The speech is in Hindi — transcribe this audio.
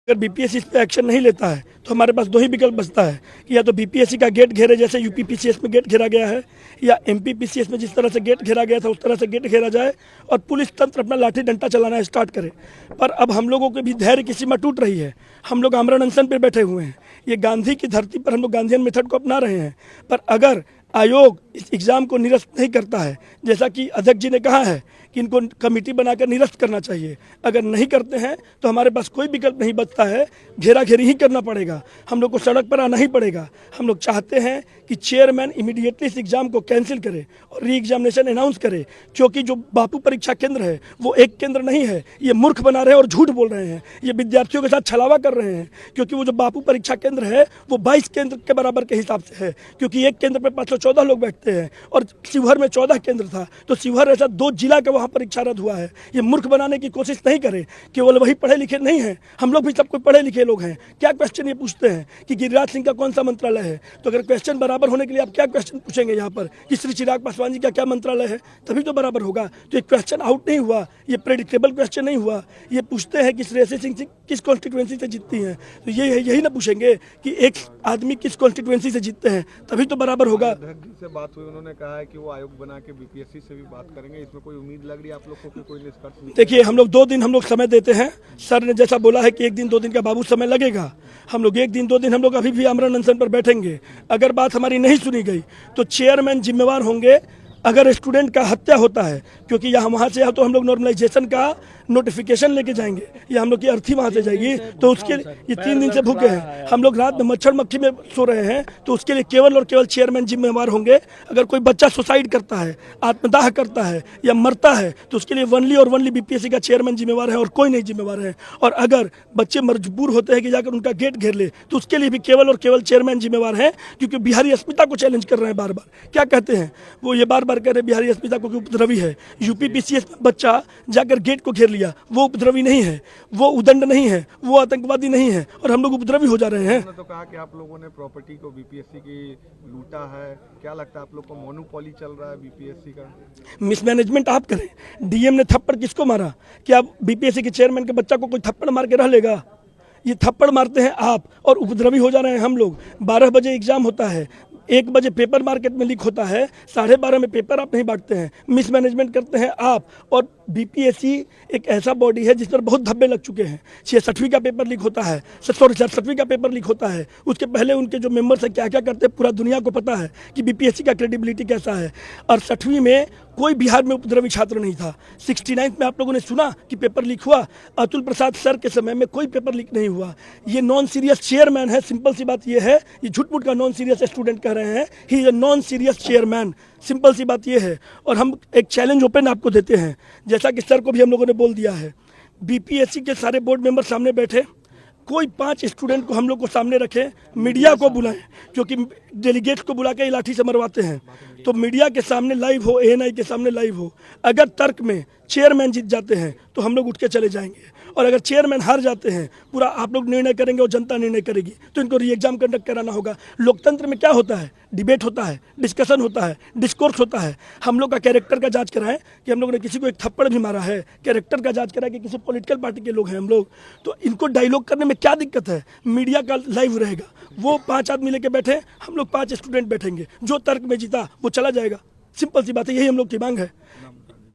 अगर बीपीएससी इस पे एक्शन नहीं लेता है तो हमारे पास दो ही विकल्प बचता है कि या तो बीपीएससी का गेट घेरे, जैसे यूपीपीसीएस में गेट घेरा गया है, या एमपीपीसीएस में जिस तरह से गेट घेरा गया था उस तरह से गेट घेरा जाए और पुलिस तंत्र अपना लाठी डंडा चलाना स्टार्ट करे। पर अब हम लोगों की भी धैर्य की सीमा टूट रही है। हम लोग आमरण अनशन पर बैठे हुए हैं। ये गांधी की धरती पर हम लोग गांधीयन मेथड को अपना रहे हैं। पर अगर आयोग इस एग्ज़ाम को निरस्त नहीं करता है, जैसा कि अध्यक्ष जी ने कहा है कि इनको कमेटी बनाकर निरस्त करना चाहिए, अगर नहीं करते हैं तो हमारे पास कोई विकल्प नहीं बचता है, घेरा घेरी ही करना पड़ेगा। हम लोग को सड़क पर आना ही पड़ेगा। हम लोग चाहते हैं कि चेयरमैन इमीडिएटली इस एग्ज़ाम को कैंसिल करे और री एग्जामिनेशन अनाउंस करे, क्योंकि जो बापू परीक्षा केंद्र है वो एक केंद्र नहीं है। ये मूर्ख बना रहे हैं और झूठ बोल रहे हैं। ये विद्यार्थियों के साथ छलावा कर रहे हैं, क्योंकि वो जो बापू परीक्षा केंद्र है वो 22 केंद्र के बराबर के हिसाब से है, क्योंकि एक केंद्र पर 514 लोग बैठते हैं और शिवहर में 14 केंद्र था, तो शिवहर ऐसा 2 जिला का वहाँ परीक्षा रद्द हुआ है। ये मूर्ख बनाने की कोशिश नहीं करे। केवल वही पढ़े लिखे नहीं हैं, हम लोग भी सब कोई पढ़े लिखे लोग हैं। क्या क्वेश्चन ये पूछते हैं कि गिरिराज सिंह का कौन सा मंत्रालय है? तो अगर क्वेश्चन बराबर होने के लिए आप क्या क्वेश्चन पूछेंगे यहाँ पर कि श्री चिराग पासवान जी का क्या मंत्रालय है, तभी तो बराबर होगा। तो ये क्वेश्चन आउट नहीं हुआ, ये प्रेडिक्टेबल क्वेश्चन नहीं हुआ। ये पूछते हैं कि श्रेयसी सिंह किस कॉन्स्टिट्यूएंसी से जीतती हैं, तो ये यही ना पूछेंगे कि एक आदमी किस कॉन्स्टिट्यूएंसी से जीतते हैं, तभी तो बराबर होगा। से बात हुई, उन्होंने कहा है कि वो आयोग बना के बीपीएससी से भी बात करेंगे। इसमें कोई उम्मीद लग रही है आप लोग को कि कोई निष्कर्ष? देखिए, हम लोग 2 दिन हम लोग समय देते हैं। सर ने जैसा बोला है कि 1 दिन 2 दिन का बाबू समय लगेगा, हम लोग 1 दिन 2 दिन हम लोग अभी भी आमरण अनशन पर बैठेंगे। अगर बात हमारी नहीं सुनी गई तो चेयरमैन जिम्मेवार होंगे। अगर स्टूडेंट का हत्या होता है, क्योंकि यहाँ वहाँ से या तो हम लोग नॉर्मलाइजेशन का नोटिफिकेशन लेके जाएंगे या हम लोग की अर्थी वहाँ से जाएगी, तो उसके ये 3 दिन से भूखे हैं। हम लोग रात में मच्छर मक्खी में सो रहे हैं, तो उसके लिए केवल और केवल चेयरमैन जिम्मेवार होंगे। अगर कोई बच्चा सुसाइड करता है, आत्मदाह करता है या मरता है, तो उसके लिए वनली बीपीएससी का चेयरमैन जिम्मेवार है और कोई नहीं जिम्मेवार है। और अगर बच्चे मजबूर होते हैं कि जाकर उनका गेट घेर ले, तो उसके लिए भी केवल और केवल चेयरमैन जिम्मेवार है, क्योंकि बिहारी अस्मिता को चैलेंज कर रहे हैं बार बार। क्या कहते हैं वो, ये बार बार कह रहे हैं बिहारी अस्मिता को उपद्रवी है। यूपीपीसीएस में बच्चा जाकर गेट को घेर लिया, वो उपद्रवी नहीं है, वो उदंड नहीं है, वो आतंकवादी नहीं है, और हम लोग उपद्रवी हो जा रहे हैं। तो कहा कि आप लोगों ने प्रॉपर्टी को बीपीएससी की लूटा है, क्या लगता है आप लोग को मोनोपोली चल रहा है बीपीएससी का? मिसमैनेजमेंट आप करें। डीएम ने थप्पड़ किसको मारा? क्या बीपीएससी के चेयरमैन के बच्चा को कोई थप्पड़ मार के रह लेगा? ये थप्पड़ मारते हैं आप और उपद्रवी हो जा रहे हैं हम लोग। 12 बजे एग्जाम होता है, 1 बजे पेपर मार्केट में लीक होता है, 12:30 में पेपर आप नहीं बांटते हैं, मिसमैनेजमेंट करते हैं आप। और बीपीएससी एक ऐसा बॉडी है जिस पर बहुत धब्बे लग चुके हैं। 66वीं का पेपर लीक होता है, 67वीं का पेपर लीक होता है, उसके पहले उनके जो मेंबर्स हैं क्या क्या करते हैं, पूरा दुनिया को पता है कि बीपीएससी का क्रेडिबिलिटी कैसा है। और 60वीं में कोई बिहार में उपद्रवी छात्र नहीं था। 69 में आप लोगों ने सुना कि पेपर लीक हुआ, अतुल प्रसाद सर के समय में कोई पेपर लीक नहीं हुआ। ये नॉन सीरियस चेयरमैन है, सिंपल सी बात ये है। ये झूठ मूठ का नॉन सीरियस स्टूडेंट कह रहे हैं, he is a non serious chairman, simple सी बात ये है। और हम एक चैलेंज ओपन आपको देते हैं, जैसा कि सर को भी हम लोगों ने बोल दिया है। बीपीएससी के सारे बोर्ड मेंबर सामने बैठे, कोई 5 स्टूडेंट को हम लोग को सामने रखें, मीडिया को बुलाएं, क्योंकि डेलीगेट्स को बुला के लाठी से मरवाते हैं, तो मीडिया के सामने लाइव हो, एएनआई के सामने लाइव हो। अगर तर्क में चेयरमैन जीत जाते हैं तो हम लोग उठ के चले जाएंगे, और अगर चेयरमैन हार जाते हैं, पूरा आप लोग निर्णय करेंगे और जनता निर्णय करेगी, तो इनको री एग्जाम कंडक्ट कराना होगा। लोकतंत्र में क्या होता है? डिबेट होता है, डिस्कशन होता है, डिस्कोर्स होता है। हम लोग का कैरेक्टर का जांच कराएं कि हम लोग ने किसी को एक थप्पड़ भी मारा है, कैरेक्टर का जांच कराएं कि किसी पॉलिटिकल पार्टी के लोग हैं हम लोग, तो इनको डायलॉग करने में क्या दिक्कत है? मीडिया का लाइव रहेगा, वो 5 आदमी लेके बैठे, हम लोग 5 स्टूडेंट बैठेंगे, जो तर्क में जीता वो चला जाएगा। सिंपल सी बात है, यही हम लोग की मांग है।